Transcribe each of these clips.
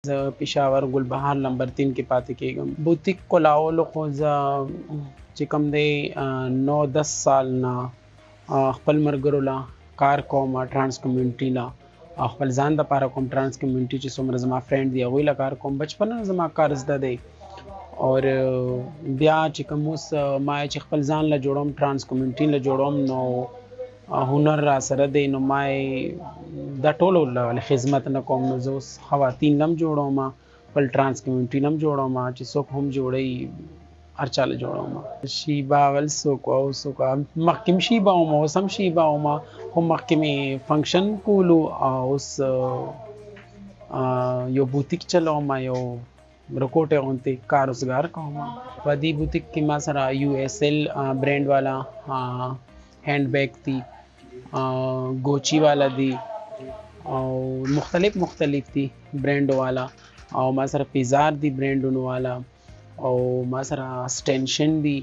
زه پېښور ګلبهار نمبر 3 کې پاتې کېږم. بوتیک کلاولو خو زه چې کوم دی 9-10 سال نه خپل ملګرو له کار کوم، ټرانس کمیونټي له او خپل ځان دپاره کوم. ټرانس کمیونټي چې څومره زما فرینډ دي هغوی له کار کوم. بچپن نه زما کار زده دی اور بیا چې کوم اوس ما چې خپل ځان له جوړوم، ټرانس کمیونټي له جوړوم، نو هنر را سره دی، نو ما دا ټولو له خدمت نه کوم. نو زه اوس خواتین هم جوړوم، خپل ټرانس کمیونټي هم جوړوم، چې څوک هم جوړوي هر چا له جوړوم. شیبه اول څوک او څوک مخکې م شیبه وم، اوس هم شیبه وم، خو مخکې مې فنکشن کولو او اوس یو بوتیک چلوم، یو رکوټې غوندې کار روزګار کوم. په دې بوتیک کې ما سره USL برانډ والا هینډ بیگ دي، گوچی والا دی او مختلف دي برانډ والا، او ما سره پیزار دی برانډونو والا، او ما سره سټینشن دی،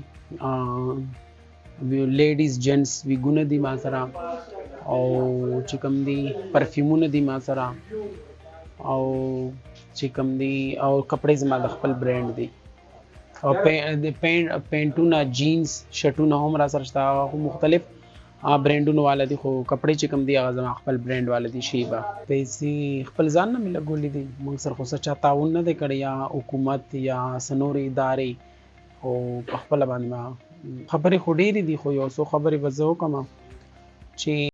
لیډیز جنټس ویګونه دي ما سره، او چې کوم دي پرفیومونه دي ما سره، او چې کوم دي او کپړې زما د خپل برانډ دي، او پینټونه جینز شرټونه هم را سره شته، مختلف برانډونو والا دي، خو کپړې چې کوم دي هغه زما خپل برانډ والا دي. شیبه پیسې خپل ځان نه مې لګولې دي، موږ سره خو څه چا تعاون نه دی کړی، یا حکومت یا څه نورې ادارې، خو په خپله باندې ما خبرې خو ډېرې دي، خو یو څو خبرې به زه وکړم چې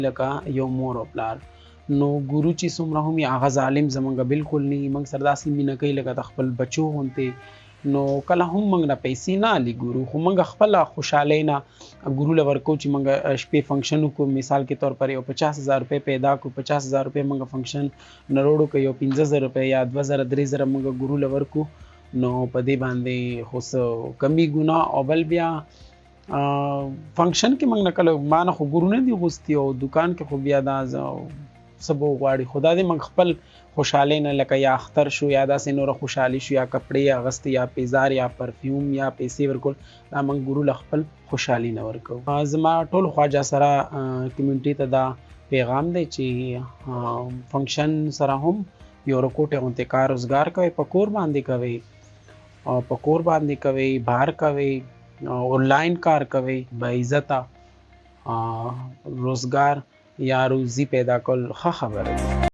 لکه یو مور او پلار. نو ګورو چې څومره هم هغه ظالم زمونږ بالکل نه وي، موږ سره داسې مینه کوي لکه د خپل بچو غوندې. نو کله هم موږ نه پیسې نه اخلي ګورو، خو موږ خپله خوشحالۍ نه ګورو له ورکوو چې موږ شپې فنکشن وکړو. مثال کې طور پر یو 50,000 روپۍ پیدا کړو، 50,000 روپۍ موږ فنکشن نه روړو که یو 15,000 روپۍ یا 2,000 3,000 موږ ګورو له ورکو، نو په دې باندې خو څه کمی ګناه. او بل بیا فنکشن کې موږ نه کله ما نه خو ګورو نه دي غوستي، او دکان کې خو بیا دا څه به وغواړي، خو دا دې موږ خپل خوشحالۍ نه لکه یا اختر شو یا داسې نوره خوشحالي شو، یا کپړې اغوستې یا پیزار یا پرفیوم یا پیسې ورکول، دا موږ ګورو له خپل خوشحالي نه ورکوو. زما ټول خواجه سره کمیونټي ته دا پیغام دی چې فنکشن سره هم یو رکوټې غوندې کار روزګار کوئ، په کور باندې کوئ، په کور باندې کوئ، بهر کوئ، آنلاین کار کوئ، با عزته روزګار یا روزي پیدا کول ښه خبره ده.